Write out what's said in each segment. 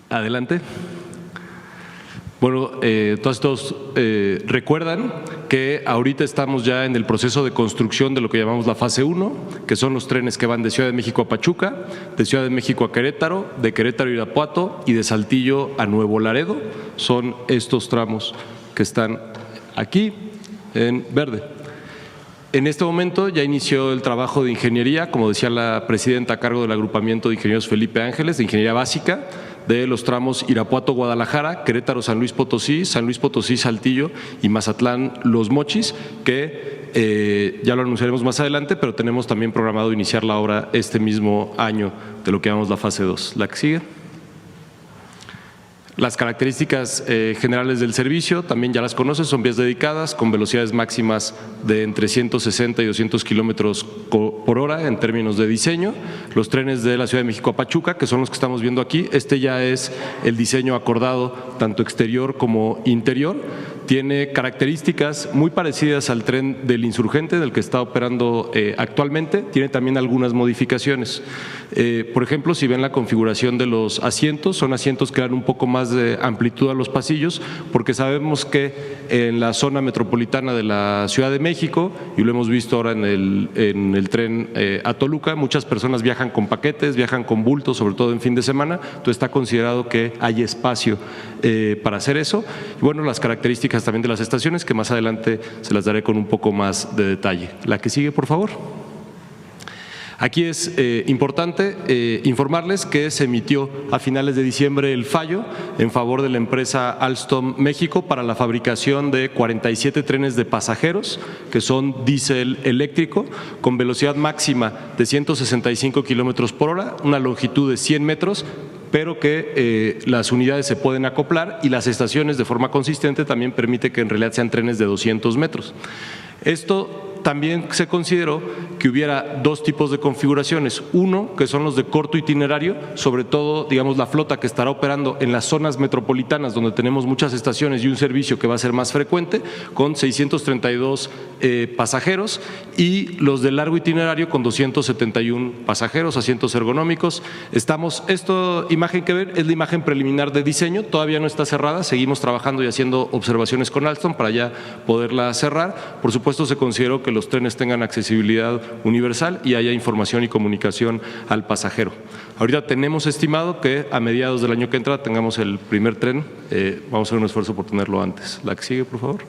Adelante. Bueno, todos recuerdan que ahorita estamos ya en el proceso de construcción de lo que llamamos la fase 1, que son los trenes que van de Ciudad de México a Pachuca, de Ciudad de México a Querétaro, de Querétaro a Irapuato y de Saltillo a Nuevo Laredo. Son estos tramos que están aquí en verde. En este momento ya inició el trabajo de ingeniería, como decía la presidenta, a cargo del agrupamiento de ingenieros Felipe Ángeles, de ingeniería básica, de los tramos Irapuato-Guadalajara, Querétaro-San Luis Potosí-Saltillo y Mazatlán-Los Mochis, que ya lo anunciaremos más adelante, pero tenemos también programado iniciar la obra este mismo año de lo que llamamos la fase 2. La que sigue. Las características generales del servicio también ya las conoces, son vías dedicadas con velocidades máximas de entre 160 y 200 kilómetros por hora en términos de diseño. Los trenes de la Ciudad de México a Pachuca, que son los que estamos viendo aquí, este ya es el diseño acordado tanto exterior como interior. Tiene características muy parecidas al tren del Insurgente, del que está operando actualmente. Tiene también algunas modificaciones. Por ejemplo, si ven la configuración de los asientos, son asientos que dan un poco más de amplitud a los pasillos, porque sabemos que en la zona metropolitana de la Ciudad de México, y lo hemos visto ahora en el tren a Toluca, muchas personas viajan con paquetes, viajan con bultos, sobre todo en fin de semana. Entonces está considerado que hay espacio para hacer eso. Y bueno, las características también de las estaciones, que más adelante se las daré con un poco más de detalle. La que sigue, por favor. Aquí es importante informarles que se emitió a finales de diciembre el fallo en favor de la empresa Alstom México para la fabricación de 47 trenes de pasajeros que son diésel eléctrico con velocidad máxima de 165 kilómetros por hora, una longitud de 100 metros, pero que las unidades se pueden acoplar y las estaciones de forma consistente también permite que en realidad sean trenes de 200 metros. Esto también se consideró que hubiera dos tipos de configuraciones. Uno, que son los de corto itinerario, sobre todo, digamos, la flota que estará operando en las zonas metropolitanas donde tenemos muchas estaciones y un servicio que va a ser más frecuente, con 632 pasajeros, y los de largo itinerario con 271 pasajeros, asientos ergonómicos. Esta imagen que ven es la imagen preliminar de diseño, todavía no está cerrada, seguimos trabajando y haciendo observaciones con Alstom para ya poderla cerrar. Por supuesto, se consideró que los trenes tengan accesibilidad universal y haya información y comunicación al pasajero. Ahorita tenemos estimado que a mediados del año que entra tengamos el primer tren, vamos a hacer un esfuerzo por tenerlo antes. La que sigue, por favor.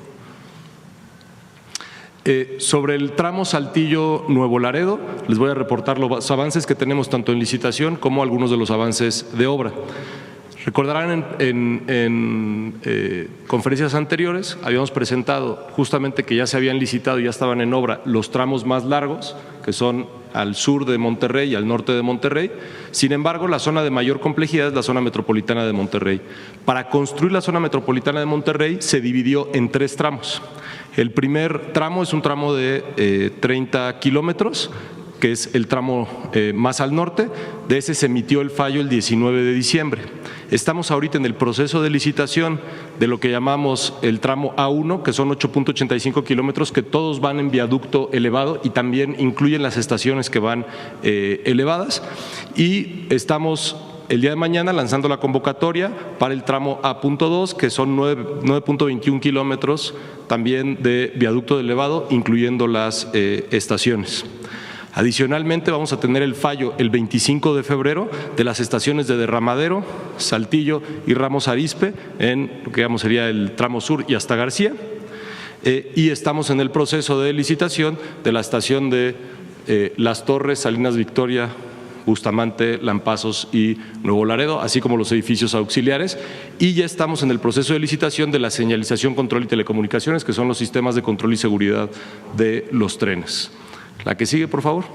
Sobre el tramo Saltillo-Nuevo Laredo, les voy a reportar los avances que tenemos tanto en licitación como algunos de los avances de obra. Recordarán en conferencias anteriores, habíamos presentado justamente que ya se habían licitado y ya estaban en obra los tramos más largos, que son al sur de Monterrey y al norte de Monterrey. Sin embargo, la zona de mayor complejidad es la zona metropolitana de Monterrey. Para construir la zona metropolitana de Monterrey se dividió en 3 tramos. El primer tramo es un tramo de 30 kilómetros, que es el tramo más al norte. De ese se emitió el fallo el 19 de diciembre. Estamos ahorita en el proceso de licitación de lo que llamamos el tramo A1, que son 8.85 kilómetros, que todos van en viaducto elevado y también incluyen las estaciones que van elevadas. Y estamos el día de mañana lanzando la convocatoria para el tramo A.2, que son 9.21 kilómetros también de viaducto elevado, incluyendo las estaciones. Adicionalmente, vamos a tener el fallo el 25 de febrero de las estaciones de Derramadero, Saltillo y Ramos Arizpe en lo que digamos sería el tramo sur y hasta García. Y estamos en el proceso de licitación de la estación de Las Torres, Salinas Victoria, Bustamante, Lampazos y Nuevo Laredo, así como los edificios auxiliares, y ya estamos en el proceso de licitación de la señalización, control y telecomunicaciones, que son los sistemas de control y seguridad de los trenes. La que sigue, por favor.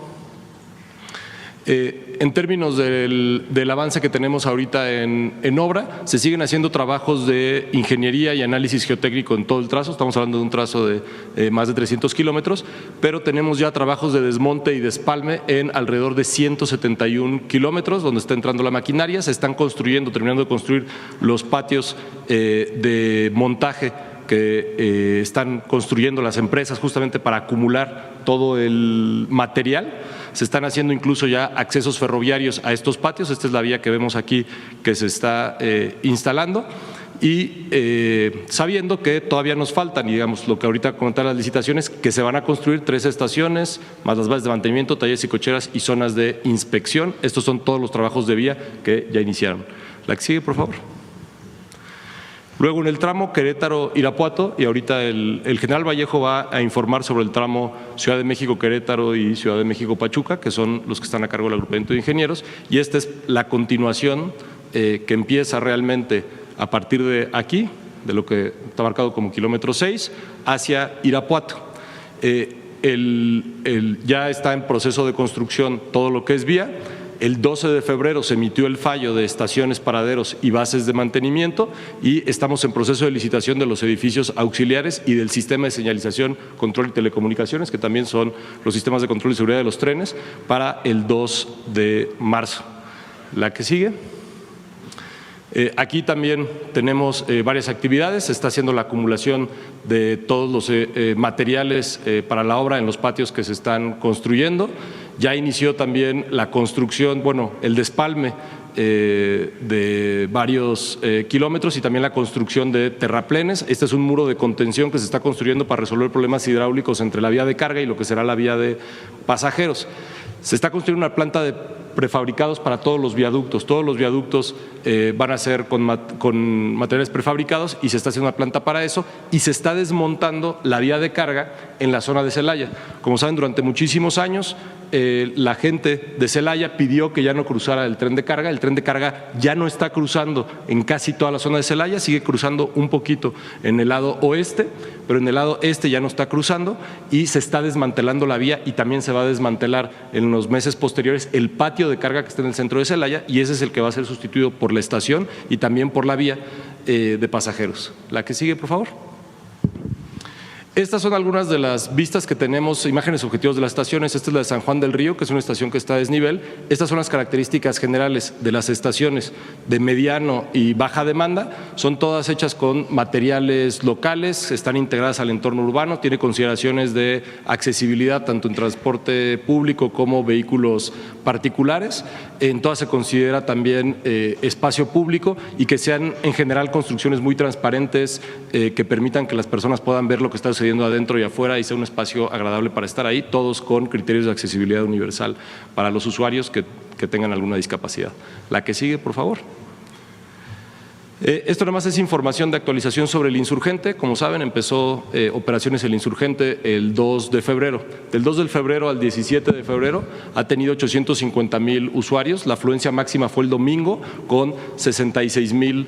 En términos del avance que tenemos ahorita en obra, se siguen haciendo trabajos de ingeniería y análisis geotécnico en todo el trazo. Estamos hablando de un trazo de más de 300 kilómetros, pero tenemos ya trabajos de desmonte y despalme en alrededor de 171 kilómetros, donde está entrando la maquinaria. Se están terminando de construir los patios de montaje que están construyendo las empresas justamente para acumular todo el material. Se están haciendo incluso ya accesos ferroviarios a estos patios. Esta es la vía que vemos aquí que se está instalando. Y sabiendo que todavía nos faltan, y digamos lo que ahorita comentan las licitaciones, que se van a construir 3 estaciones, más las bases de mantenimiento, talleres y cocheras y zonas de inspección. Estos son todos los trabajos de vía que ya iniciaron. La que sigue, por favor. Luego en el tramo Querétaro-Irapuato, y ahorita el general Vallejo va a informar sobre el tramo Ciudad de México-Querétaro y Ciudad de México-Pachuca, que son los que están a cargo del agrupamiento de ingenieros, y esta es la continuación que empieza realmente a partir de aquí, de lo que está marcado como kilómetro 6, hacia Irapuato. Ya está en proceso de construcción todo lo que es vía. El 12 de febrero se emitió el fallo de estaciones, paraderos y bases de mantenimiento y estamos en proceso de licitación de los edificios auxiliares y del sistema de señalización, control y telecomunicaciones, que también son los sistemas de control y seguridad de los trenes, para el 2 de marzo. La que sigue. Aquí también tenemos varias actividades. Se está haciendo la acumulación de todos los materiales para la obra en los patios que se están construyendo. Ya inició también la construcción, el despalme de varios kilómetros y también la construcción de terraplenes. Este es un muro de contención que se está construyendo para resolver problemas hidráulicos entre la vía de carga y lo que será la vía de pasajeros. Se está construyendo una planta de prefabricados para todos los viaductos. Todos los viaductos van a ser con materiales prefabricados y se está haciendo una planta para eso y se está desmontando la vía de carga en la zona de Celaya. Como saben, durante muchísimos años la gente de Celaya pidió que ya no cruzara el tren de carga. El tren de carga ya no está cruzando en casi toda la zona de Celaya, sigue cruzando un poquito en el lado oeste, pero en el lado este ya no está cruzando y se está desmantelando la vía y también se va a desmantelar en los meses posteriores el patio de carga que está en el centro de Celaya y ese es el que va a ser sustituido por la estación y también por la vía de pasajeros. La que sigue, por favor. Estas son algunas de las vistas que tenemos, imágenes objetivos de las estaciones. Esta es la de San Juan del Río, que es una estación que está a desnivel. Estas son las características generales de las estaciones de mediano y baja demanda. Son todas hechas con materiales locales, están integradas al entorno urbano, tiene consideraciones de accesibilidad tanto en transporte público como vehículos particulares. En todas se considera también espacio público y que sean en general construcciones muy transparentes que permitan que las personas puedan ver lo que está sucediendo adentro y afuera y sea un espacio agradable para estar ahí, todos con criterios de accesibilidad universal para los usuarios que tengan alguna discapacidad. La que sigue, por favor. Esto nada más es información de actualización sobre el Insurgente. Como saben, empezó operaciones el Insurgente el 2 de febrero. Del 2 de febrero al 17 de febrero ha tenido 850,000 usuarios. La afluencia máxima fue el domingo con 66,000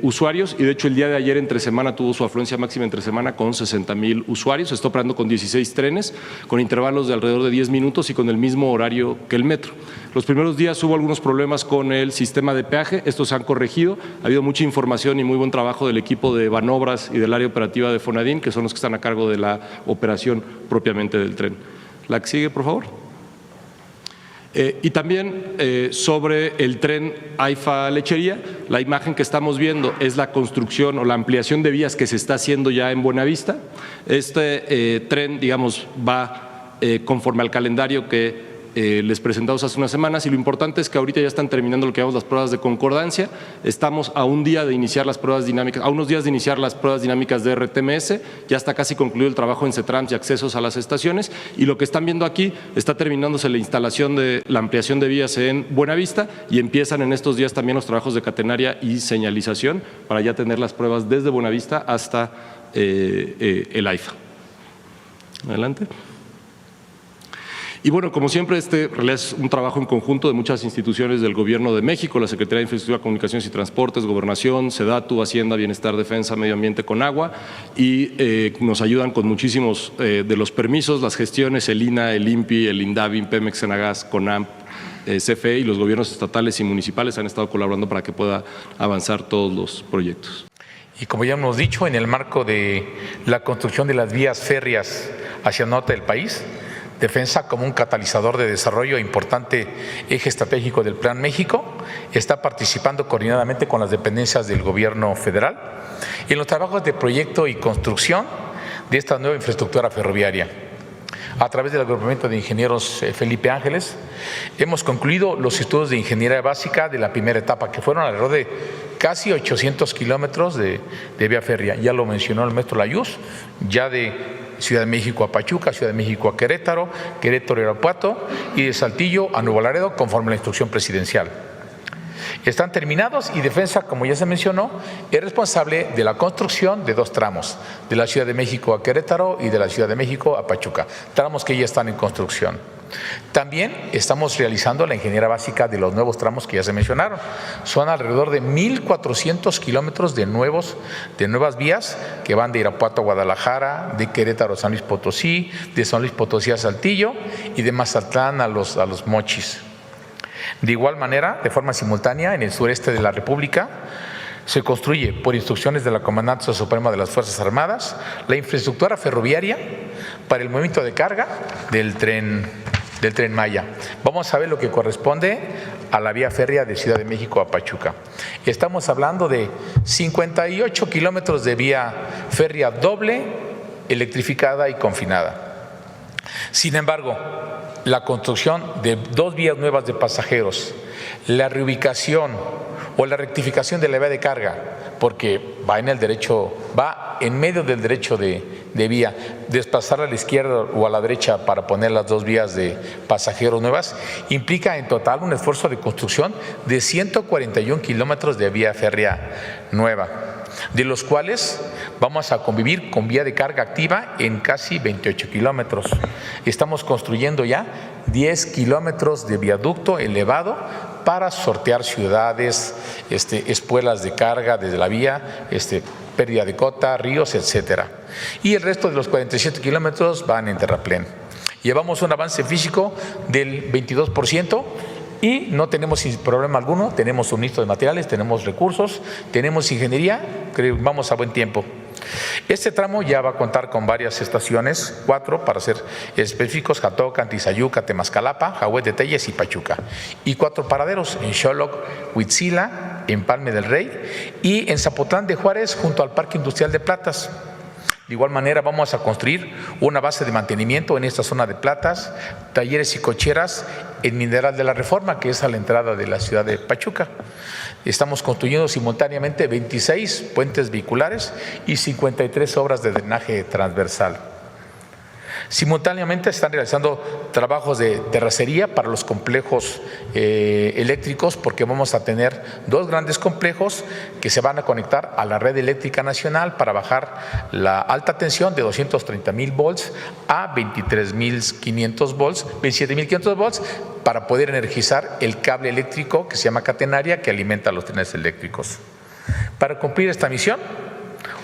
usuarios y de hecho el día de ayer entre semana tuvo su afluencia máxima entre semana con 60,000 usuarios. Está operando con 16 trenes, con intervalos de alrededor de 10 minutos y con el mismo horario que el metro. Los primeros días hubo algunos problemas con el sistema de peaje, estos se han corregido, ha habido mucha información y muy buen trabajo del equipo de Banobras y del área operativa de Fonadín, que son los que están a cargo de la operación propiamente del tren. La que sigue, por favor. Y también sobre el tren AIFA-Lechería, la imagen que estamos viendo es la construcción o la ampliación de vías que se está haciendo ya en Buenavista. Este tren, digamos, va conforme al calendario que les presentamos hace unas semanas y lo importante es que ahorita ya están terminando lo que llamamos las pruebas de concordancia. Estamos a un día de iniciar las pruebas dinámicas, a unos días de iniciar las pruebas dinámicas de RTMS, ya está casi concluido el trabajo en CETRANS y accesos a las estaciones y lo que están viendo aquí está terminándose la instalación de la ampliación de vías en Buenavista y empiezan en estos días también los trabajos de catenaria y señalización para ya tener las pruebas desde Buenavista hasta el AIFA. Adelante. Y bueno, como siempre, en realidad es un trabajo en conjunto de muchas instituciones del Gobierno de México, la Secretaría de Infraestructura, Comunicaciones y Transportes, Gobernación, SEDATU, Hacienda, Bienestar, Defensa, Medio Ambiente, Conagua, y nos ayudan con muchísimos de los permisos, las gestiones, el INA, el INPI, el INDAVI, Pemex, Senagas, CONAMP, CFE y los gobiernos estatales y municipales han estado colaborando para que pueda avanzar todos los proyectos. Y como ya hemos dicho, en el marco de la construcción de las vías férreas hacia el norte del país, Defensa, como un catalizador de desarrollo e importante eje estratégico del Plan México, está participando coordinadamente con las dependencias del Gobierno federal en los trabajos de proyecto y construcción de esta nueva infraestructura ferroviaria. a través del agrupamiento de ingenieros Felipe Ángeles, hemos concluido los estudios de ingeniería básica de la primera etapa, que fueron alrededor de casi 800 kilómetros de vía férrea. Ya lo mencionó el maestro Layuz, ya de Ciudad de México a Pachuca, Ciudad de México a Querétaro, Querétaro a Irapuato y de Saltillo a Nuevo Laredo, conforme a la instrucción presidencial. Están terminados y Defensa, como ya se mencionó, es responsable de la construcción de 2 tramos, de la Ciudad de México a Querétaro y de la Ciudad de México a Pachuca, tramos que ya están en construcción. También estamos realizando la ingeniería básica de los nuevos tramos que ya se mencionaron. Son alrededor de 1,400 kilómetros de nuevas vías que van de Irapuato a Guadalajara, de Querétaro a San Luis Potosí, de San Luis Potosí a Saltillo y de Mazatlán a los Mochis. De igual manera, de forma simultánea, en el sureste de la República, se construye, por instrucciones de la Comandancia Suprema de las Fuerzas Armadas, la infraestructura ferroviaria para el movimiento de carga del tren Maya. Vamos a ver lo que corresponde a la vía férrea de Ciudad de México a Pachuca. Estamos hablando de 58 kilómetros de vía férrea doble, electrificada y confinada. Sin embargo, la construcción de 2 vías nuevas de pasajeros, la reubicación o la rectificación de la vía de carga, porque va en medio del derecho de vía, desplazar a la izquierda o a la derecha para poner las 2 vías de pasajeros nuevas, implica en total un esfuerzo de construcción de 141 kilómetros de vía férrea nueva, de los cuales vamos a convivir con vía de carga activa en casi 28 kilómetros. Estamos construyendo ya 10 kilómetros de viaducto elevado para sortear ciudades, espuelas de carga desde la vía, pérdida de cota, ríos, etcétera. Y el resto de los 47 kilómetros van en terraplén. Llevamos un avance físico del 22%. Y no tenemos problema alguno, tenemos suministro de materiales, tenemos recursos, tenemos ingeniería, creo que vamos a buen tiempo. Este tramo ya va a contar con varias estaciones, 4 para ser específicos: Jatoca, Tizayuca, Temascalapa, Jahuet de Telles y Pachuca. Y 4 paraderos en Xoloc, Huitzila, en Palme del Rey y en Zapotlán de Juárez junto al Parque Industrial de Platas. De igual manera vamos a construir una base de mantenimiento en esta zona de Platas, talleres y cocheras en Mineral de la Reforma, que es a la entrada de la ciudad de Pachuca. Estamos construyendo simultáneamente 26 puentes vehiculares y 53 obras de drenaje transversal. Simultáneamente están realizando trabajos de terracería para los complejos eléctricos, porque vamos a tener 2 grandes complejos que se van a conectar a la red eléctrica nacional para bajar la alta tensión de 230,000 volts a 23,500 volts, 27,500 volts, para poder energizar el cable eléctrico que se llama catenaria, que alimenta los trenes eléctricos. Para cumplir esta misión,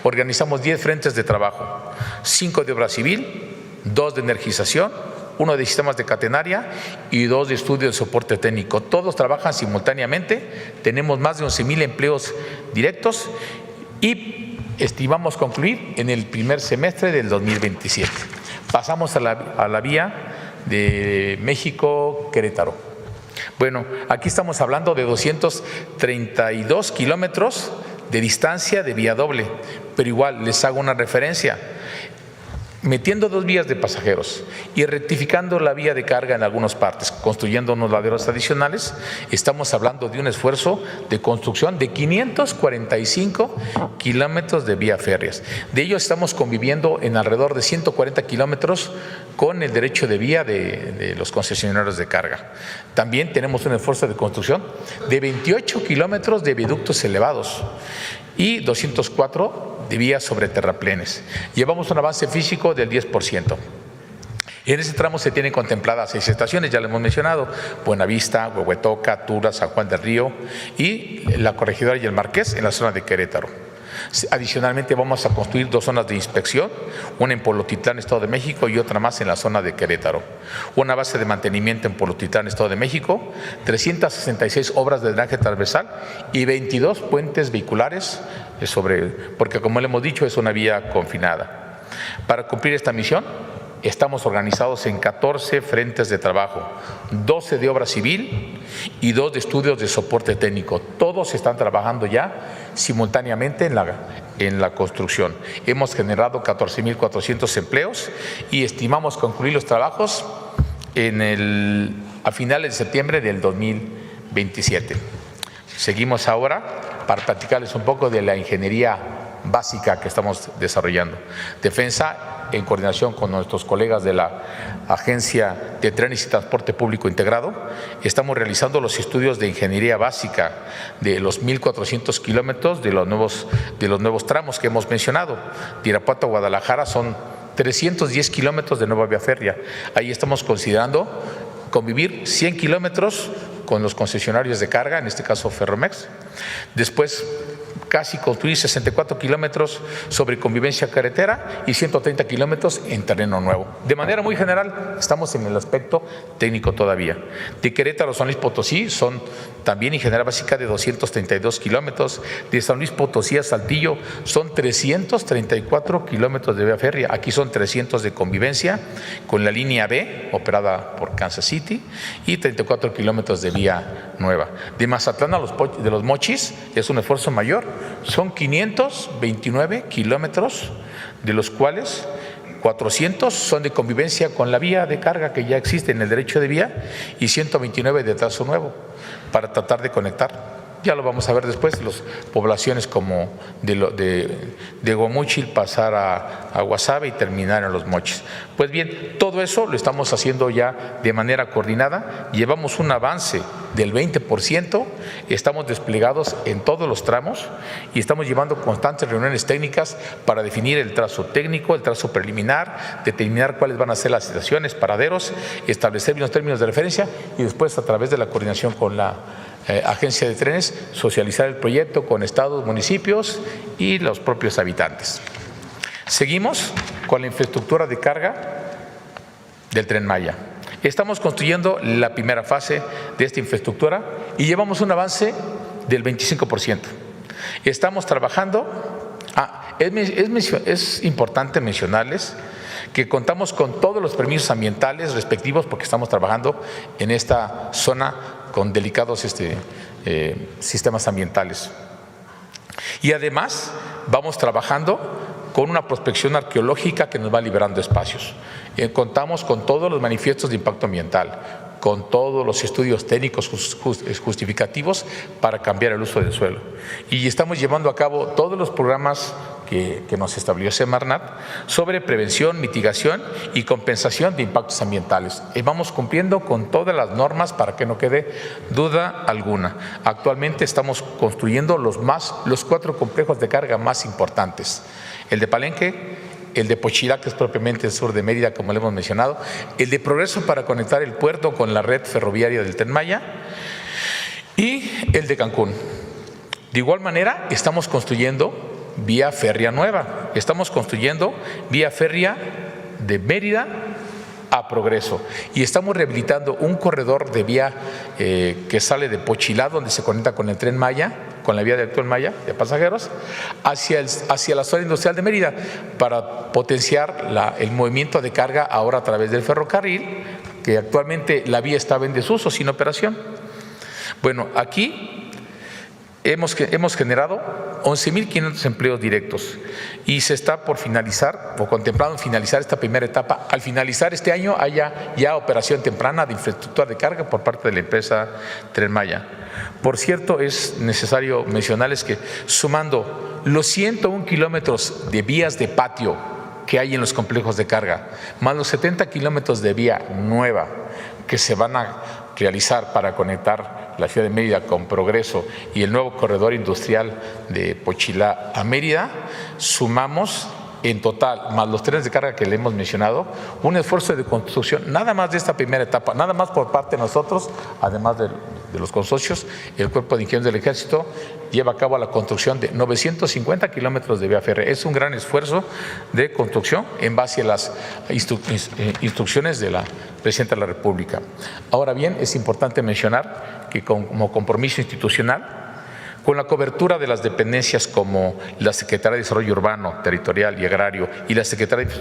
organizamos 10 frentes de trabajo: 5 de obra civil, 2 de energización, 1 de sistemas de catenaria y 2 de estudio de soporte técnico. Todos trabajan simultáneamente, tenemos más de 11,000 empleos directos y estimamos concluir en el primer semestre del 2027. Pasamos a la vía de México-Querétaro. Bueno, aquí estamos hablando de 232 kilómetros de distancia de vía doble, pero igual les hago una referencia. Metiendo 2 vías de pasajeros y rectificando la vía de carga en algunas partes, construyendo unos laderos adicionales, estamos hablando de un esfuerzo de construcción de 545 kilómetros de vía férreas. De ellos estamos conviviendo en alrededor de 140 kilómetros con el derecho de vía de los concesionarios de carga. También tenemos un esfuerzo de construcción de 28 kilómetros de viaductos elevados y 204 de vías sobre terraplenes. Llevamos un avance físico del 10%. En ese tramo se tienen contempladas 6 estaciones, ya lo hemos mencionado: Buenavista, Huehuetoca, Tura, San Juan del Río y la Corregidora y el Marqués en la zona de Querétaro. Adicionalmente vamos a construir 2 zonas de inspección, una en Polotitlán, Estado de México, y otra más en la zona de Querétaro. Una base de mantenimiento en Polotitlán, Estado de México, 366 obras de drenaje transversal y 22 puentes vehiculares, porque como le hemos dicho es una vía confinada. Para cumplir esta misión estamos organizados en 14 frentes de trabajo, 12 de obra civil y 2 de estudios de soporte técnico. Todos están trabajando ya simultáneamente en la construcción. Hemos generado 14,400 empleos y estimamos concluir los trabajos a finales de septiembre del 2027. Seguimos ahora para platicarles un poco de la ingeniería básica que estamos desarrollando. Defensa, en coordinación con nuestros colegas de la Agencia de Trenes y Transporte Público Integrado, estamos realizando los estudios de ingeniería básica de los 1,400 kilómetros de los nuevos tramos que hemos mencionado. De Irapuato a Guadalajara son 310 kilómetros de nueva vía férrea. Ahí estamos considerando convivir 100 kilómetros con los concesionarios de carga, en este caso Ferromex. Después, casi construir 64 kilómetros sobre convivencia carretera y 130 kilómetros en terreno nuevo. De manera muy general, estamos en el aspecto técnico todavía. De Querétaro a San Luis Potosí son también ingeniería básica de 232 kilómetros. De San Luis Potosí a Saltillo son 334 kilómetros de vía férrea. Aquí son 300 de convivencia con la línea B, operada por Kansas City, y 34 kilómetros de vía nueva. De Mazatlán a Los Mochis es un esfuerzo mayor. Son 529 kilómetros, de los cuales 400 son de convivencia con la vía de carga que ya existe en el derecho de vía y 129 de trazo nuevo para tratar de conectar. Ya lo vamos a ver después, las poblaciones como de Guamúchil pasar a Guasave y terminar en Los Mochis. Pues bien, todo eso lo estamos haciendo ya de manera coordinada. Llevamos un avance del 20%, estamos desplegados en todos los tramos y estamos llevando constantes reuniones técnicas para definir el trazo técnico, el trazo preliminar, determinar cuáles van a ser las estaciones, paraderos, establecer los términos de referencia y después, a través de la coordinación con la Agencia de Trenes, socializar el proyecto con estados, municipios y los propios habitantes. Seguimos con la infraestructura de carga del Tren Maya. Estamos construyendo la primera fase de esta infraestructura y llevamos un avance del 25%. Estamos trabajando. Es importante mencionarles que contamos con todos los permisos ambientales respectivos porque estamos trabajando en esta zona con delicados sistemas ambientales. Y además vamos trabajando con una prospección arqueológica que nos va liberando espacios. Contamos con todos los manifiestos de impacto ambiental, con todos los estudios técnicos justificativos para cambiar el uso del suelo. Y estamos llevando a cabo todos los programas que nos estableció Semarnat sobre prevención, mitigación y compensación de impactos ambientales. Y vamos cumpliendo con todas las normas para que no quede duda alguna. Actualmente estamos construyendo los 4 complejos de carga más importantes. El de Palenque, el de Pochilá, que es propiamente el sur de Mérida, como le hemos mencionado, el de Progreso para conectar el puerto con la red ferroviaria del Tren Maya y el de Cancún. De igual manera, estamos construyendo vía férrea nueva. Estamos construyendo vía férrea de Mérida a Progreso y estamos rehabilitando un corredor de vía que sale de Pochilá, donde se conecta con el Tren Maya, con la vía del Tren Maya de pasajeros, hacia la zona industrial de Mérida para potenciar el movimiento de carga ahora a través del ferrocarril, que actualmente la vía estaba en desuso, sin operación. Bueno, aquí hemos generado 11,500 empleos directos y se está por finalizar o contemplando finalizar esta primera etapa. Al finalizar este año haya ya operación temprana de infraestructura de carga por parte de la empresa Tren Maya. Por cierto, es necesario mencionarles que sumando los 101 kilómetros de vías de patio que hay en los complejos de carga, más los 70 kilómetros de vía nueva que se van a realizar para conectar la ciudad de Mérida con Progreso y el nuevo corredor industrial de Pochilá a Mérida, sumamos en total, más los trenes de carga que le hemos mencionado, un esfuerzo de construcción, nada más de esta primera etapa, nada más por parte de nosotros, además de los consorcios, el Cuerpo de Ingenieros del Ejército lleva a cabo la construcción de 950 kilómetros de vía férrea. Es un gran esfuerzo de construcción en base a las instrucciones de la Presidenta de la República. Ahora bien, es importante mencionar que como compromiso institucional Con la cobertura de las dependencias como la Secretaría de Desarrollo Urbano, Territorial y Agrario y la Secretaría de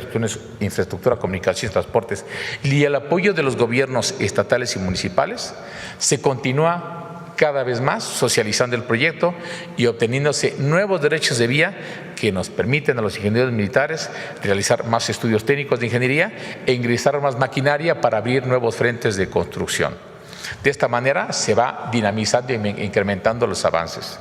Infraestructura, Comunicaciones y Transportes y el apoyo de los gobiernos estatales y municipales, se continúa cada vez más socializando el proyecto y obteniéndose nuevos derechos de vía que nos permiten a los ingenieros militares realizar más estudios técnicos de ingeniería e ingresar más maquinaria para abrir nuevos frentes de construcción. De esta manera se va dinamizando e incrementando los avances.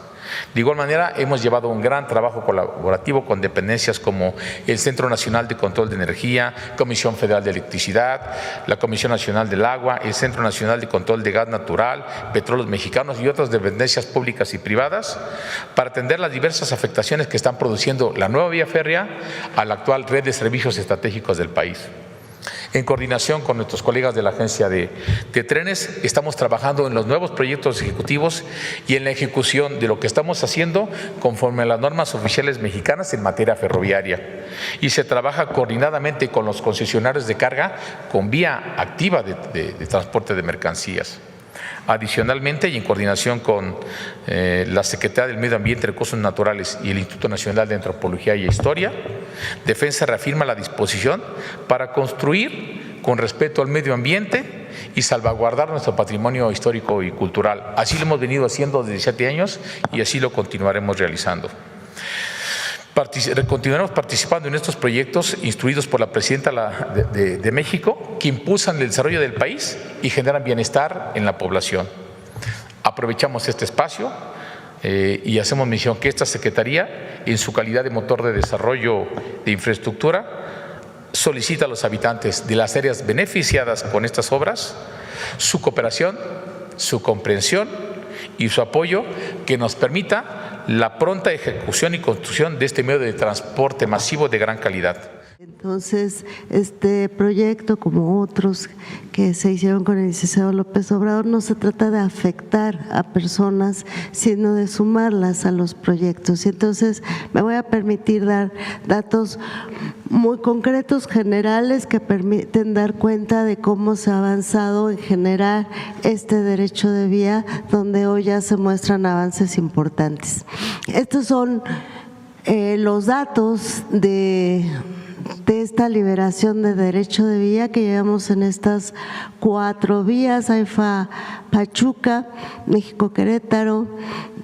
De igual manera, hemos llevado un gran trabajo colaborativo con dependencias como el Centro Nacional de Control de Energía, Comisión Federal de Electricidad, la Comisión Nacional del Agua, el Centro Nacional de Control de Gas Natural, Petróleos Mexicanos y otras dependencias públicas y privadas para atender las diversas afectaciones que están produciendo la nueva vía férrea a la actual red de servicios estratégicos del país. En coordinación con nuestros colegas de la Agencia de Trenes, estamos trabajando en los nuevos proyectos ejecutivos y en la ejecución de lo que estamos haciendo conforme a las normas oficiales mexicanas en materia ferroviaria. Y se trabaja coordinadamente con los concesionarios de carga con vía activa de transporte de mercancías. Adicionalmente, y en coordinación con la Secretaría del Medio Ambiente, Recursos Naturales y el Instituto Nacional de Antropología y Historia, Defensa reafirma la disposición para construir con respeto al medio ambiente y salvaguardar nuestro patrimonio histórico y cultural. Así lo hemos venido haciendo desde 7 años y así lo continuaremos realizando. Continuaremos participando en estos proyectos instruidos por la Presidenta de México que impulsan el desarrollo del país y generan bienestar en la población. Aprovechamos este espacio y hacemos mención que esta Secretaría, en su calidad de motor de desarrollo de infraestructura, solicita a los habitantes de las áreas beneficiadas con estas obras su cooperación, su comprensión y su apoyo que nos permita la pronta ejecución y construcción de este medio de transporte masivo de gran calidad. Entonces, este proyecto, como otros que se hicieron con el licenciado López Obrador, no se trata de afectar a personas, sino de sumarlas a los proyectos. Y entonces me voy a permitir dar datos muy concretos, generales, que permiten dar cuenta de cómo se ha avanzado en generar este derecho de vía, donde hoy ya se muestran avances importantes. Estos son los datos de esta liberación de derecho de vía que llevamos en estas 4 vías: AIFA Pachuca, México-Querétaro,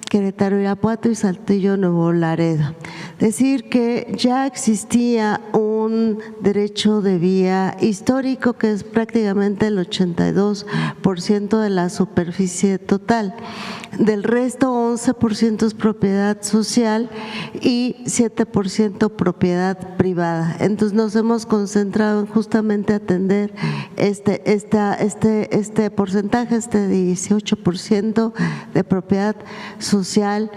Querétaro-Irapuato y Saltillo-Nuevo Laredo. Decir que ya existía un derecho de vía histórico que es prácticamente el 82% de la superficie total. Del resto, 11% es propiedad social y 7% propiedad privada. Entonces nos hemos concentrado en justamente atender este porcentaje, este 18% de propiedad social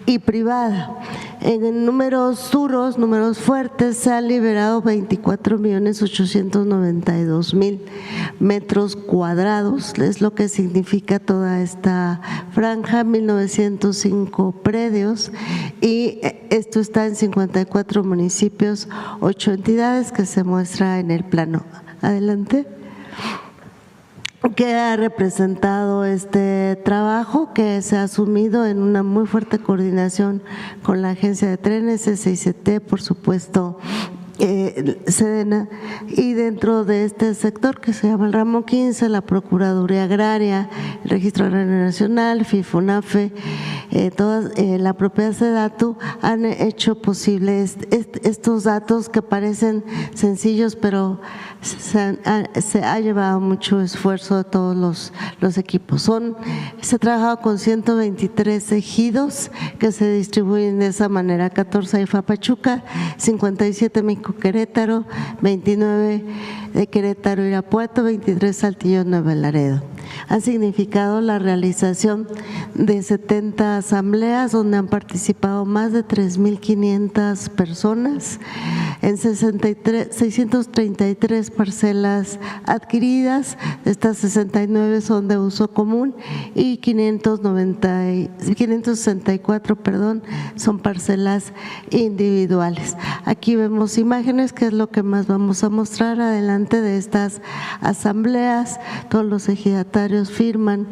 y privada. En números duros, números fuertes, se han liberado 24.892.000 metros cuadrados, es lo que significa toda esta franja, 1.905 predios, y esto está en 54 municipios, 8 entidades que se muestra en el plano. Adelante. ¿Qué ha representado este trabajo? Que se ha asumido en una muy fuerte coordinación con la Agencia de Trenes, SICT, por supuesto, Sedena, y dentro de este sector que se llama el ramo 15, la Procuraduría Agraria, el Registro Agrario Nacional, FIFONAFE, la propia SEDATU han hecho posible estos datos que parecen sencillos, pero se ha llevado mucho esfuerzo de todos los equipos. Se ha trabajado con 123 ejidos que se distribuyen de esa manera: 14 AIFA Pachuca, 57 México-Querétaro, 29 de Querétaro-Irapuato, 23 Saltillo-Nuevo Laredo. Han significado la realización de 70 asambleas donde han participado más de 3.500 personas en 633 parcelas adquiridas. Estas 69 son de uso común y 564 son parcelas individuales. Aquí vemos imágenes, que es lo que más vamos a mostrar adelante de estas asambleas, todos los ejidatarios arrendatarios firman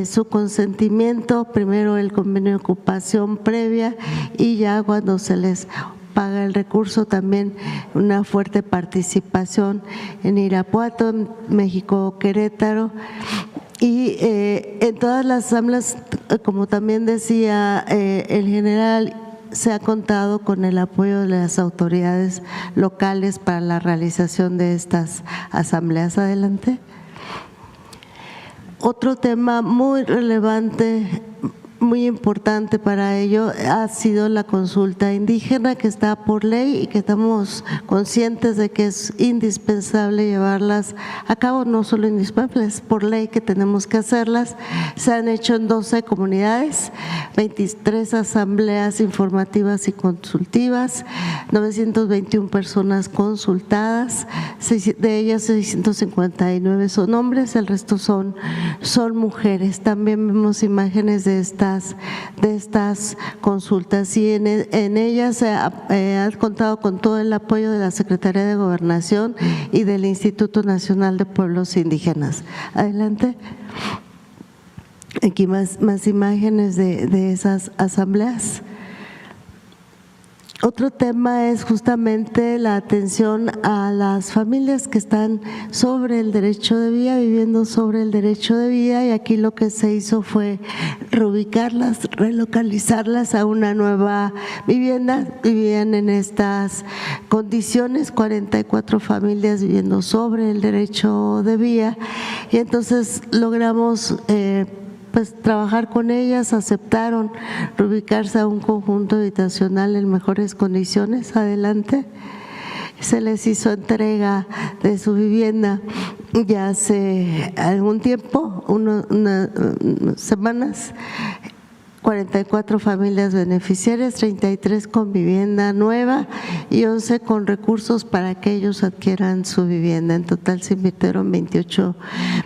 su consentimiento, primero el convenio de ocupación previa y ya cuando se les paga el recurso también una fuerte participación en Irapuato, en México Querétaro. Y en todas las asambleas, como también decía el general, se ha contado con el apoyo de las autoridades locales para la realización de estas asambleas. Adelante. Otro tema muy relevante, muy importante para ello ha sido la consulta indígena, que está por ley y que estamos conscientes de que es indispensable llevarlas a cabo, no solo indispensable, es por ley que tenemos que hacerlas. Se han hecho en 12 comunidades, 23 asambleas informativas y consultivas, 921 personas consultadas, de ellas 659 son hombres, el resto son mujeres. También vemos imágenes de estas consultas y en ellas se ha contado con todo el apoyo de la Secretaría de Gobernación y del Instituto Nacional de Pueblos Indígenas. Adelante. Aquí más imágenes de esas asambleas. Otro tema es justamente la atención a las familias que están sobre el derecho de vía, viviendo sobre el derecho de vía, y aquí lo que se hizo fue reubicarlas, relocalizarlas a una nueva vivienda. Vivían en estas condiciones, 44 familias viviendo sobre el derecho de vía, y entonces logramos pues trabajar con ellas, aceptaron reubicarse a un conjunto habitacional en mejores condiciones. Adelante. Se les hizo entrega de su vivienda ya hace algún tiempo, unas semanas. 44 familias beneficiarias, 33 con vivienda nueva y 11 con recursos para que ellos adquieran su vivienda. En total se invirtieron 28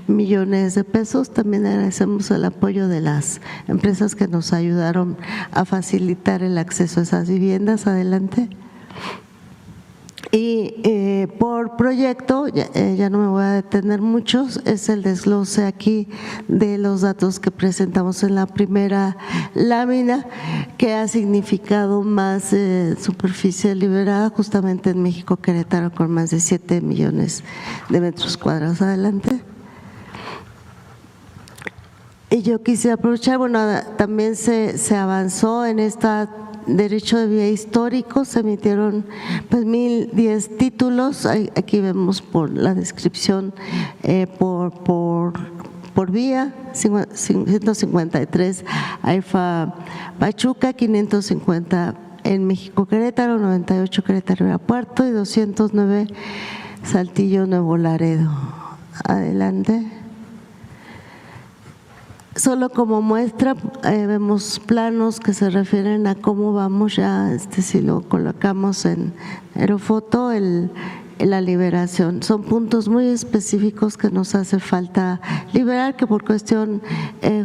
millones de pesos. También agradecemos el apoyo de las empresas que nos ayudaron a facilitar el acceso a esas viviendas. Adelante. Y por proyecto, ya no me voy a detener muchos, es el desglose aquí de los datos que presentamos en la primera lámina, que ha significado más superficie liberada justamente en México Querétaro, con más de 7 millones de metros cuadrados. Adelante. Y yo quisiera aprovechar, bueno, también se avanzó en esta derecho de vía histórico, se emitieron pues 1010 títulos, aquí vemos por la descripción por vía, 153 AIFA Pachuca, 550 en México Querétaro, 98 Querétaro Irapuato y 209 Saltillo Nuevo Laredo. Adelante. Solo como muestra vemos planos que se refieren a cómo vamos ya, si lo colocamos en aerofoto, la liberación. Son puntos muy específicos que nos hace falta liberar, que por cuestión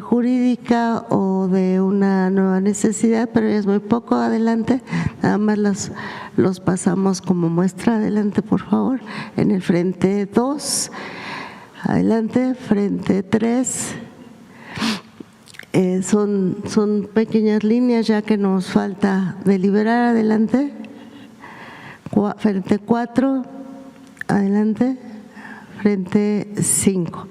jurídica o de una nueva necesidad, pero es muy poco. Adelante, nada más los pasamos como muestra. Adelante, por favor, en el frente 2, adelante, frente 3. Son pequeñas líneas ya que nos falta deliberar. Adelante. Frente 4, adelante. Frente 5.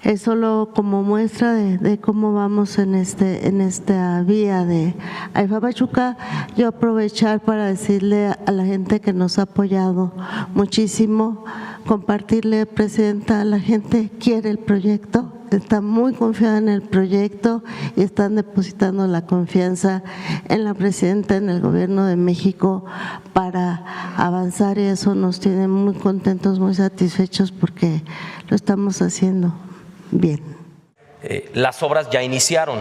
Es solo como muestra de cómo vamos en esta vía de AIFA Pachuca. Yo aprovechar para decirle a la gente que nos ha apoyado muchísimo, compartirle, Presidenta, la gente quiere el proyecto, está muy confiada en el proyecto y están depositando la confianza en la Presidenta, en el Gobierno de México para avanzar, y eso nos tiene muy contentos, muy satisfechos porque lo estamos haciendo bien. Las obras ya iniciaron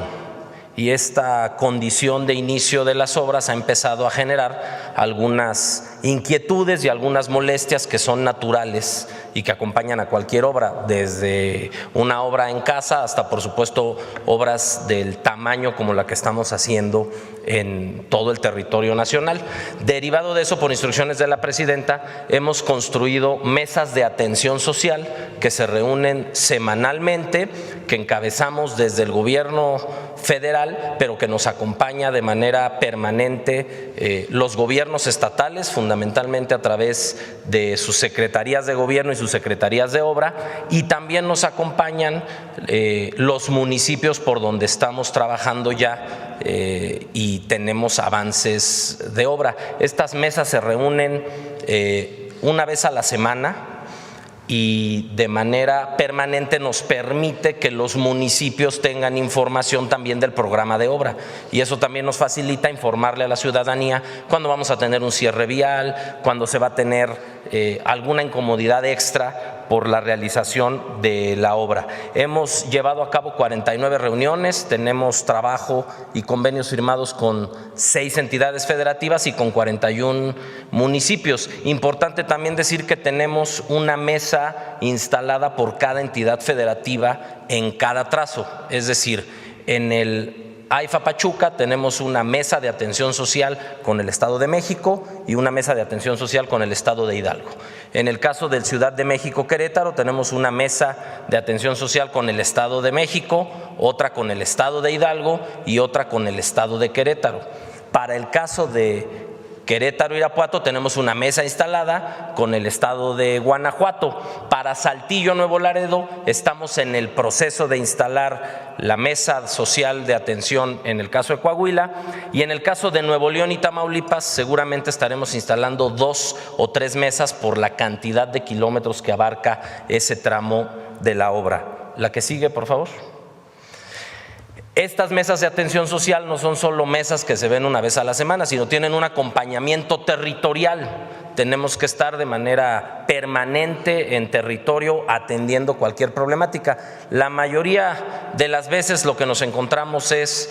y esta condición de inicio de las obras ha empezado a generar algunas inquietudes y algunas molestias que son naturales y que acompañan a cualquier obra, desde una obra en casa hasta, por supuesto, obras del tamaño como la que estamos haciendo en todo el territorio nacional. Derivado de eso, por instrucciones de la presidenta, hemos construido mesas de atención social que se reúnen semanalmente, que encabezamos desde el gobierno federal, pero que nos acompaña de manera permanente los gobiernos estatales, fundamentalmente a través de sus secretarías de gobierno y sus secretarías de obra, y también nos acompañan los municipios por donde estamos trabajando ya y tenemos avances de obra. Estas mesas se reúnen una vez a la semana y de manera permanente nos permite que los municipios tengan información también del programa de obra, y eso también nos facilita informarle a la ciudadanía cuando vamos a tener un cierre vial, cuando se va a tener alguna incomodidad extra por la realización de la obra. Hemos llevado a cabo 49 reuniones, tenemos trabajo y convenios firmados con 6 entidades federativas y con 41 municipios. Importante también decir que tenemos una mesa instalada por cada entidad federativa en cada trazo, es decir, en el AIFA Pachuca tenemos una mesa de atención social con el Estado de México y una mesa de atención social con el Estado de Hidalgo. En el caso del Ciudad de México Querétaro tenemos una mesa de atención social con el Estado de México, otra con el Estado de Hidalgo y otra con el Estado de Querétaro. Para el caso de Querétaro, Irapuato, tenemos una mesa instalada con el Estado de Guanajuato. Para Saltillo, Nuevo Laredo, estamos en el proceso de instalar la mesa social de atención en el caso de Coahuila, y en el caso de Nuevo León y Tamaulipas seguramente estaremos instalando 2 o 3 mesas por la cantidad de kilómetros que abarca ese tramo de la obra. La que sigue, por favor. Estas mesas de atención social no son solo mesas que se ven una vez a la semana, sino tienen un acompañamiento territorial. Tenemos que estar de manera permanente en territorio atendiendo cualquier problemática. La mayoría de las veces lo que nos encontramos es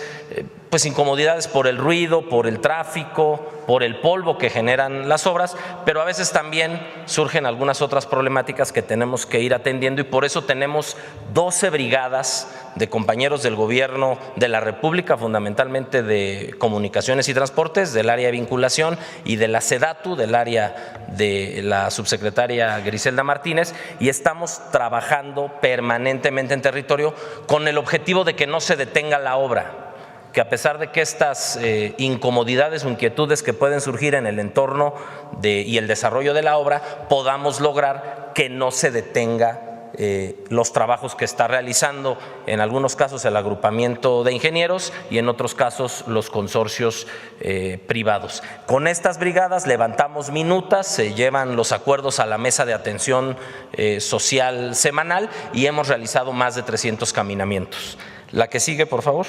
pues incomodidades por el ruido, por el tráfico, por el polvo que generan las obras, pero a veces también surgen algunas otras problemáticas que tenemos que ir atendiendo, y por eso tenemos 12 brigadas de compañeros del gobierno de la República, fundamentalmente de comunicaciones y transportes, del área de vinculación, y de la SEDATU, del área de la subsecretaria Griselda Martínez, y estamos trabajando permanentemente en territorio con el objetivo de que no se detenga la obra, que a pesar de que estas incomodidades o inquietudes que pueden surgir en el entorno y el desarrollo de la obra, podamos lograr que no se detenga los trabajos que está realizando, en algunos casos el agrupamiento de ingenieros y en otros casos los consorcios privados. Con estas brigadas levantamos minutas, se llevan los acuerdos a la mesa de atención social semanal y hemos realizado más de 300 caminamientos. La que sigue, por favor.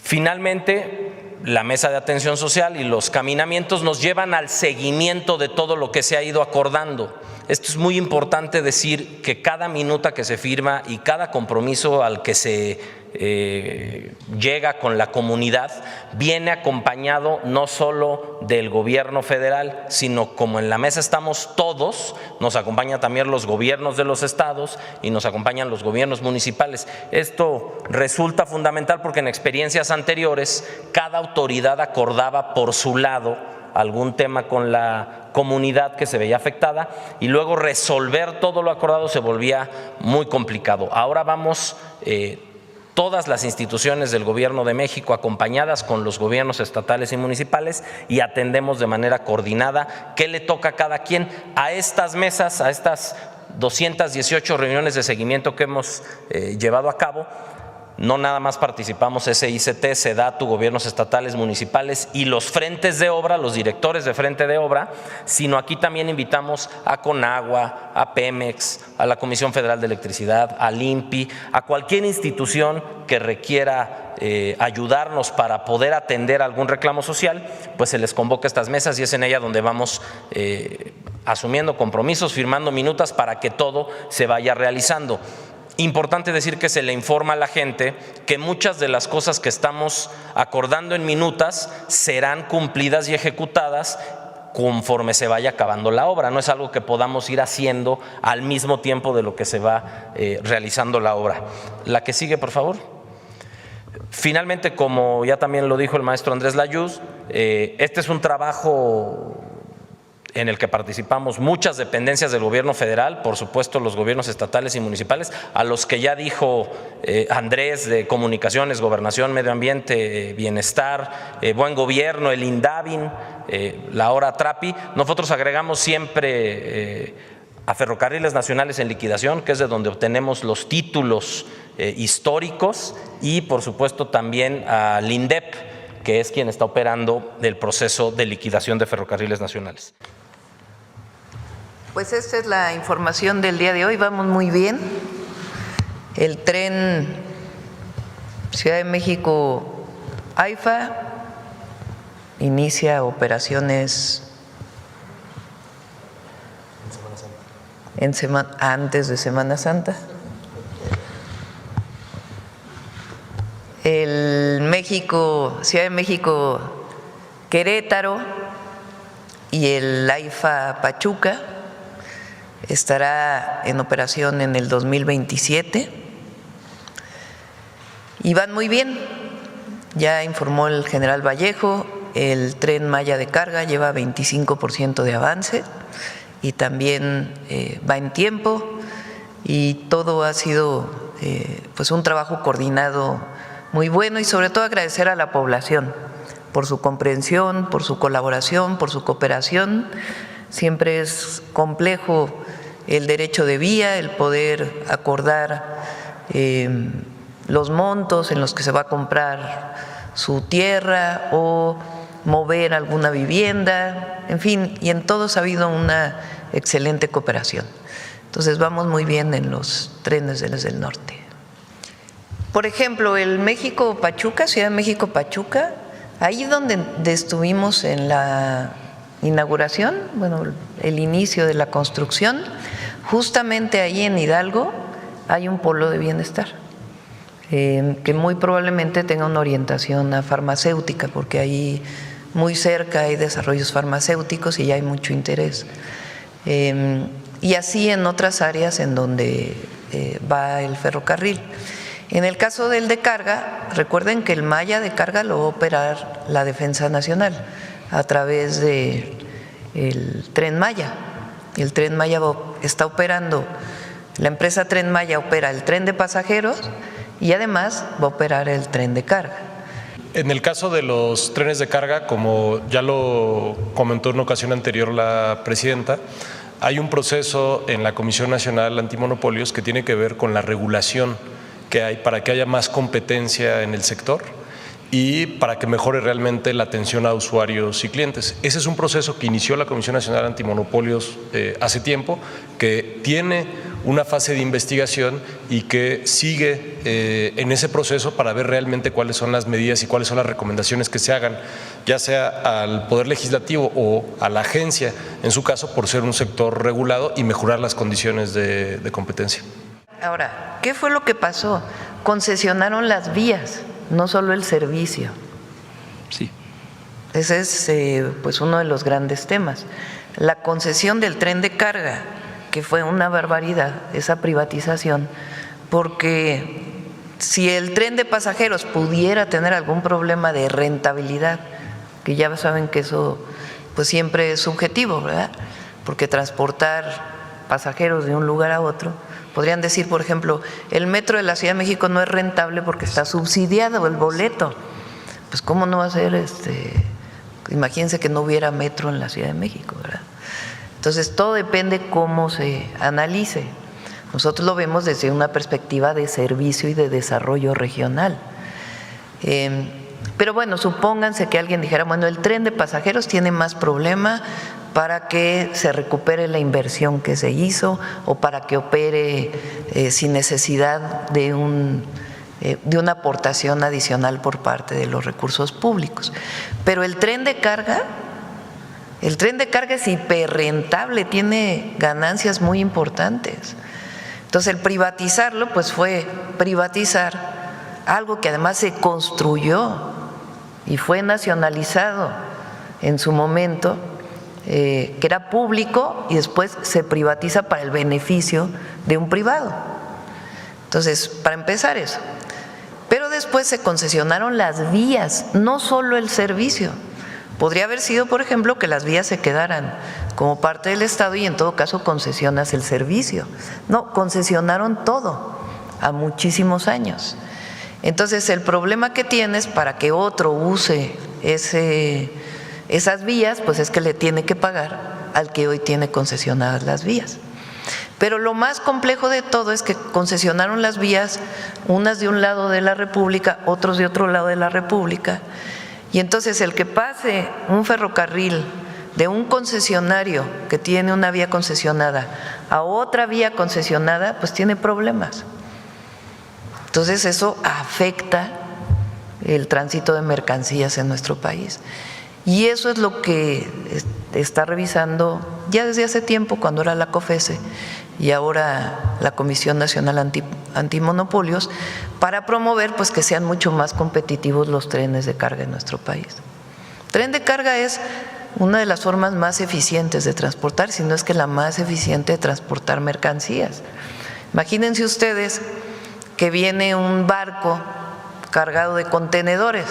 Finalmente, la mesa de atención social y los caminamientos nos llevan al seguimiento de todo lo que se ha ido acordando. Esto es muy importante decir, que cada minuta que se firma y cada compromiso al que se llega con la comunidad viene acompañado no solo del gobierno federal, sino como en la mesa estamos todos, nos acompañan también los gobiernos de los estados y nos acompañan los gobiernos municipales. Esto resulta fundamental porque en experiencias anteriores cada autoridad acordaba por su lado algún tema con la comunidad que se veía afectada y luego resolver todo lo acordado se volvía muy complicado. Ahora vamos todas las instituciones del Gobierno de México acompañadas con los gobiernos estatales y municipales y atendemos de manera coordinada qué le toca a cada quien. A estas mesas, a estas 218 reuniones de seguimiento que hemos llevado a cabo, no nada más participamos SICT, SEDATU, gobiernos estatales, municipales y los frentes de obra, los directores de frente de obra, sino aquí también invitamos a Conagua, a Pemex, a la Comisión Federal de Electricidad, al INPI, a cualquier institución que requiera ayudarnos para poder atender algún reclamo social, pues se les convoca a estas mesas y es en ella donde vamos asumiendo compromisos, firmando minutas para que todo se vaya realizando. Importante decir que se le informa a la gente que muchas de las cosas que estamos acordando en minutas serán cumplidas y ejecutadas conforme se vaya acabando la obra. No es algo que podamos ir haciendo al mismo tiempo de lo que se va realizando la obra. La que sigue, por favor. Finalmente, como ya también lo dijo el maestro Andrés Layuz, este es un trabajo en el que participamos muchas dependencias del gobierno federal, por supuesto los gobiernos estatales y municipales, a los que ya dijo Andrés, de Comunicaciones, Gobernación, Medio Ambiente, Bienestar, Buen Gobierno, el INDAVIN, la ahora TRAPI. Nosotros agregamos siempre a Ferrocarriles Nacionales en Liquidación, que es de donde obtenemos los títulos históricos, y por supuesto también al INDEP, que es quien está operando el proceso de liquidación de Ferrocarriles Nacionales. Pues esta es la información del día de hoy, vamos muy bien. El tren Ciudad de México-AIFA inicia operaciones antes de Semana Santa. El Ciudad de México-Querétaro y el AIFA Pachuca estará en operación en el 2027 y van muy bien. Ya informó el general Vallejo, el Tren Maya de carga lleva 25% de avance y también va en tiempo, y todo ha sido pues un trabajo coordinado muy bueno, y sobre todo agradecer a la población por su comprensión, por su colaboración, por su cooperación. Siempre es complejo el derecho de vía, el poder acordar los montos en los que se va a comprar su tierra o mover alguna vivienda, en fin, y en todos ha habido una excelente cooperación. Entonces vamos muy bien en los trenes del norte. Por ejemplo, el México-Pachuca, Ciudad de México-Pachuca, ahí donde estuvimos en la inauguración, bueno, el inicio de la construcción, justamente ahí en Hidalgo hay un polo de bienestar que muy probablemente tenga una orientación a farmacéutica, porque ahí muy cerca hay desarrollos farmacéuticos y ya hay mucho interés. Y así en otras áreas en donde va el ferrocarril. En el caso del de carga, recuerden que el Maya de carga lo va a operar la Defensa Nacional a través del Tren Maya. El Tren Maya está operando, la empresa Tren Maya opera el tren de pasajeros y además va a operar el tren de carga. En el caso de los trenes de carga, como ya lo comentó en una ocasión anterior la presidenta, hay un proceso en la Comisión Nacional Antimonopolios que tiene que ver con la regulación que hay para que haya más competencia en el sector y para que mejore realmente la atención a usuarios y clientes. Ese es un proceso que inició la Comisión Nacional Antimonopolios hace tiempo, que tiene una fase de investigación y que sigue en ese proceso para ver realmente cuáles son las medidas y cuáles son las recomendaciones que se hagan, ya sea al Poder Legislativo o a la agencia, en su caso, por ser un sector regulado, y mejorar las condiciones de competencia. Ahora, ¿qué fue lo que pasó? Concesionaron las vías, no solo el servicio. Sí. Ese es pues uno de los grandes temas. La concesión del tren de carga, que fue una barbaridad, esa privatización, porque si el tren de pasajeros pudiera tener algún problema de rentabilidad, que ya saben que eso pues siempre es subjetivo, ¿verdad? Porque transportar pasajeros de un lugar a otro, podrían decir, por ejemplo, el metro de la Ciudad de México no es rentable porque está subsidiado el boleto. Pues cómo no va a ser, imagínense que no hubiera metro en la Ciudad de México, ¿verdad? Entonces todo depende cómo se analice. Nosotros lo vemos desde una perspectiva de servicio y de desarrollo regional. Pero bueno, supónganse que alguien dijera, bueno, el tren de pasajeros tiene más problema para que se recupere la inversión que se hizo o para que opere sin necesidad de una aportación adicional por parte de los recursos públicos. Pero el tren de carga es hiperrentable, tiene ganancias muy importantes. Entonces el privatizarlo pues fue privatizar algo que además se construyó y fue nacionalizado en su momento, que era público y después se privatiza para el beneficio de un privado. Entonces, para empezar eso. Pero después se concesionaron las vías, no solo el servicio. Podría haber sido, por ejemplo, que las vías se quedaran como parte del Estado y en todo caso concesionas el servicio. No, concesionaron todo a muchísimos años. Entonces, el problema que tienes para que otro use esas vías, pues es que le tiene que pagar al que hoy tiene concesionadas las vías. Pero lo más complejo de todo es que concesionaron las vías, unas de un lado de la República, otros de otro lado de la República, y entonces el que pase un ferrocarril de un concesionario que tiene una vía concesionada a otra vía concesionada, pues tiene problemas. Entonces eso afecta el tránsito de mercancías en nuestro país. Y eso es lo que está revisando ya desde hace tiempo, cuando era la COFESE y ahora la Comisión Nacional Antimonopolios, para promover pues que sean mucho más competitivos los trenes de carga en nuestro país. El tren de carga es una de las formas más eficientes de transportar, si no es que la más eficiente de transportar mercancías. Imagínense ustedes que viene un barco cargado de contenedores.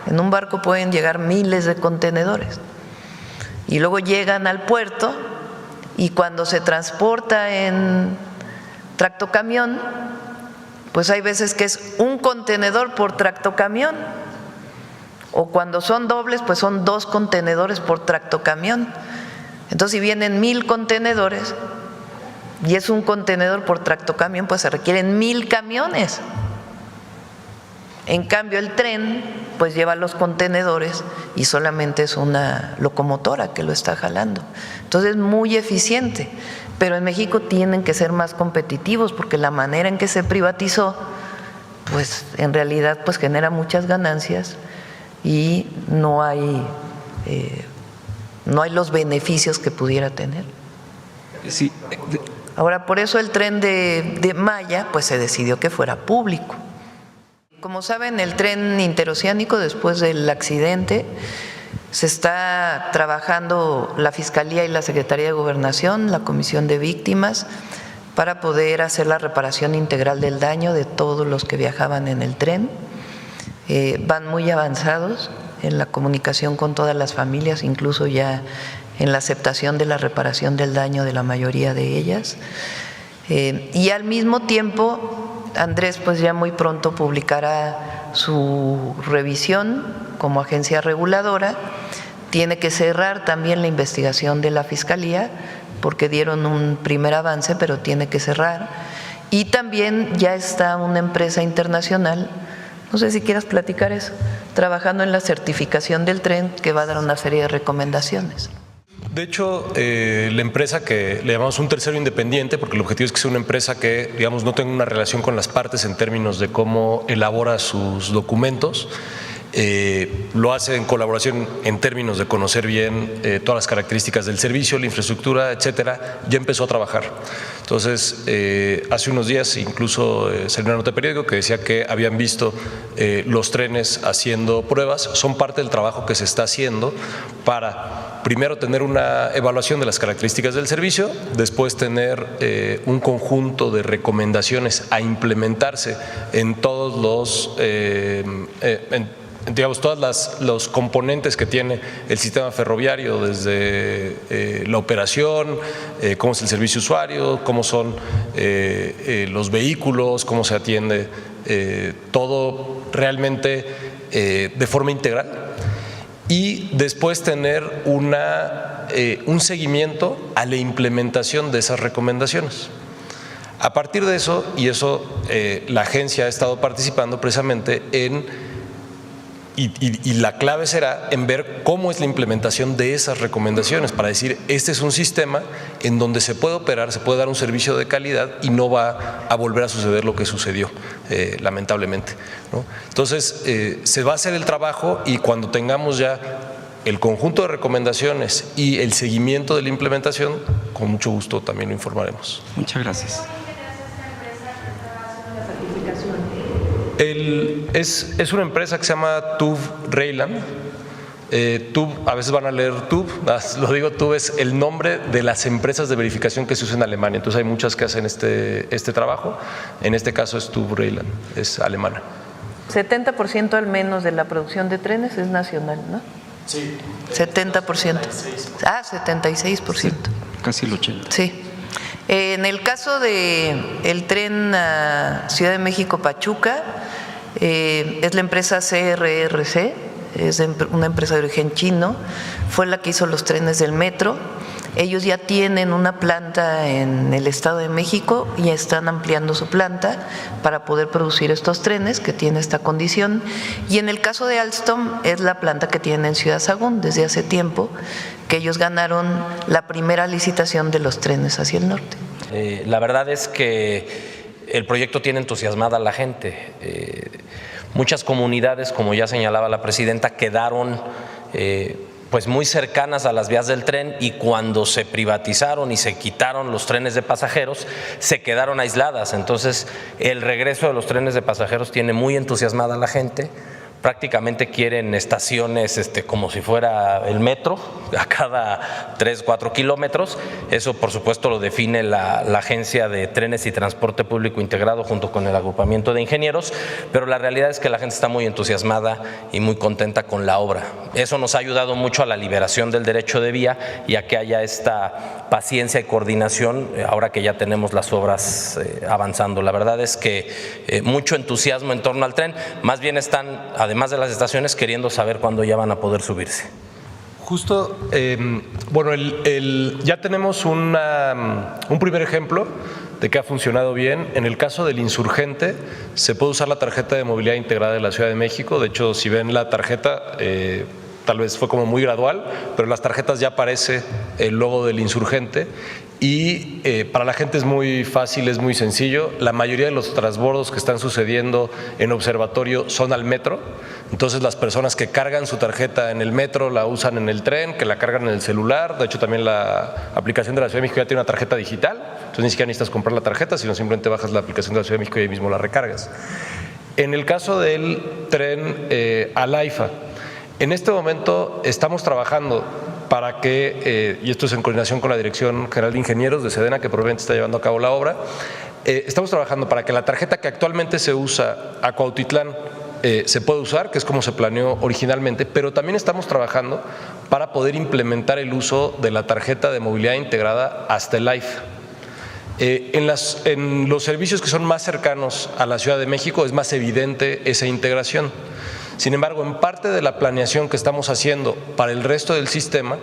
En un barco pueden llegar miles de contenedores y luego llegan al puerto y cuando se transporta en tractocamión, pues hay veces que es un contenedor por tractocamión, o cuando son dobles, pues son 2 contenedores por tractocamión. Entonces, si vienen 1000 contenedores y es un contenedor por tractocamión, pues se requieren 1000 camiones. En cambio, el tren pues lleva los contenedores y solamente es una locomotora que lo está jalando. Entonces es muy eficiente, pero en México tienen que ser más competitivos porque la manera en que se privatizó pues en realidad pues genera muchas ganancias y no hay los beneficios que pudiera tener. Sí. Ahora, por eso el tren de Maya pues se decidió que fuera público. Como saben, el tren interoceánico, después del accidente, se está trabajando la Fiscalía y la Secretaría de Gobernación, la Comisión de Víctimas, para poder hacer la reparación integral del daño de todos los que viajaban en el tren. Van muy avanzados en la comunicación con todas las familias, incluso ya en la aceptación de la reparación del daño de la mayoría de ellas. Y al mismo tiempo, Andrés pues ya muy pronto publicará su revisión como agencia reguladora. Tiene que cerrar también la investigación de la Fiscalía porque dieron un primer avance, pero tiene que cerrar. Y también ya está una empresa internacional, no sé si quieras platicar eso, trabajando en la certificación del tren que va a dar una serie de recomendaciones. De hecho, la empresa que le llamamos un tercero independiente, porque el objetivo es que sea una empresa que, digamos, no tenga una relación con las partes en términos de cómo elabora sus documentos, lo hace en colaboración en términos de conocer bien todas las características del servicio, la infraestructura, etcétera, ya empezó a trabajar. Entonces, hace unos días incluso salió una nota de periódico que decía que habían visto los trenes haciendo pruebas. Son parte del trabajo que se está haciendo para, primero, tener una evaluación de las características del servicio, después tener un conjunto de recomendaciones a implementarse en todos los digamos, todos los componentes que tiene el sistema ferroviario, desde la operación, cómo es el servicio usuario, cómo son los vehículos, cómo se atiende, todo realmente de forma integral. Y después tener un seguimiento a la implementación de esas recomendaciones. A partir de eso, la agencia ha estado participando precisamente y la clave será en ver cómo es la implementación de esas recomendaciones para decir, este es un sistema en donde se puede operar, se puede dar un servicio de calidad y no va a volver a suceder lo que sucedió, lamentablemente, ¿no? Entonces, se va a hacer el trabajo y cuando tengamos ya el conjunto de recomendaciones y el seguimiento de la implementación, con mucho gusto también lo informaremos. Muchas gracias. Es una empresa que se llama TÜV Rheinland. TÜV, a veces van a leer TÜV, lo digo, TÜV es el nombre de las empresas de verificación que se usan en Alemania. Entonces hay muchas que hacen este trabajo. En este caso es TÜV Rheinland, es alemana. 70% al menos de la producción de trenes es nacional, ¿no? Sí. 70%. 76%. Sí, casi el 80%. Sí. En el caso del tren Ciudad de México-Pachuca, es la empresa CRRC, es una empresa de origen chino, fue la que hizo los trenes del metro. Ellos ya tienen una planta en el Estado de México y están ampliando su planta para poder producir estos trenes que tienen esta condición. Y en el caso de Alstom es la planta que tienen en Ciudad Sagún desde hace tiempo, que ellos ganaron la primera licitación de los trenes hacia el norte. La verdad es que el proyecto tiene entusiasmada a la gente. Muchas comunidades, como ya señalaba la presidenta, quedaron pues muy cercanas a las vías del tren, y cuando se privatizaron y se quitaron los trenes de pasajeros, se quedaron aisladas. Entonces, el regreso de los trenes de pasajeros tiene muy entusiasmada a la gente. Prácticamente quieren estaciones como si fuera el metro, a cada 3-4 kilómetros. Eso, por supuesto, lo define la Agencia de Trenes y Transporte Público Integrado junto con el agrupamiento de ingenieros, pero la realidad es que la gente está muy entusiasmada y muy contenta con la obra. Eso nos ha ayudado mucho a la liberación del derecho de vía y a que haya esta paciencia y coordinación ahora que ya tenemos las obras avanzando. La verdad es que mucho entusiasmo en torno al tren, más bien están, además de las estaciones, queriendo saber cuándo ya van a poder subirse. Justo, bueno, ya tenemos un primer ejemplo de que ha funcionado bien. En el caso del Insurgente, se puede usar la tarjeta de movilidad integrada de la Ciudad de México. De hecho, si ven la tarjeta, tal vez fue como muy gradual, pero en las tarjetas ya aparece el logo del Insurgente. Y para la gente es muy fácil, es muy sencillo. La mayoría de los transbordos que están sucediendo en Observatorio son al metro. Entonces las personas que cargan su tarjeta en el metro la usan en el tren, que la cargan en el celular. De hecho, también la aplicación de la Ciudad de México ya tiene una tarjeta digital. Entonces ni siquiera necesitas comprar la tarjeta, sino simplemente bajas la aplicación de la Ciudad de México y ahí mismo la recargas. En el caso del tren al AIFA, en este momento estamos trabajando para que, y esto es en coordinación con la Dirección General de Ingenieros de Sedena, que probablemente está llevando a cabo la obra, estamos trabajando para que la tarjeta que actualmente se usa a Cuautitlán se pueda usar, que es como se planeó originalmente, pero también estamos trabajando para poder implementar el uso de la tarjeta de movilidad integrada hasta el AIFA. En los servicios que son más cercanos a la Ciudad de México es más evidente esa integración. Sin embargo, en parte de la planeación que estamos haciendo para el resto del sistema,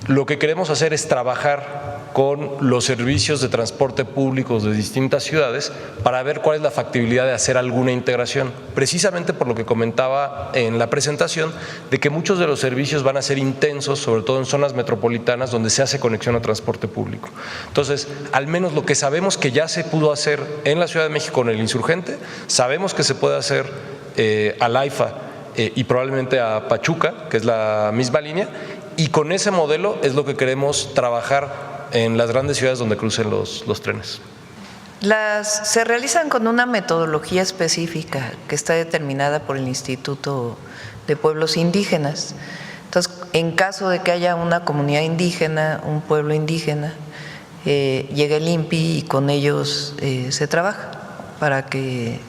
lo que queremos hacer es trabajar con los servicios de transporte públicos de distintas ciudades para ver cuál es la factibilidad de hacer alguna integración, precisamente por lo que comentaba en la presentación, de que muchos de los servicios van a ser intensos, sobre todo en zonas metropolitanas donde se hace conexión a transporte público. Entonces, al menos lo que sabemos que ya se pudo hacer en la Ciudad de México con el Insurgente, sabemos que se puede hacer al AIFA y probablemente a Pachuca, que es la misma línea, y con ese modelo es lo que queremos trabajar en las grandes ciudades donde crucen los trenes. Se realizan con una metodología específica que está determinada por el Instituto de Pueblos Indígenas. Entonces, en caso de que haya una comunidad indígena, un pueblo indígena, llega el INPI y con ellos se trabaja para que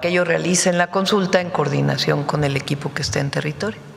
ellos realicen la consulta en coordinación con el equipo que esté en territorio.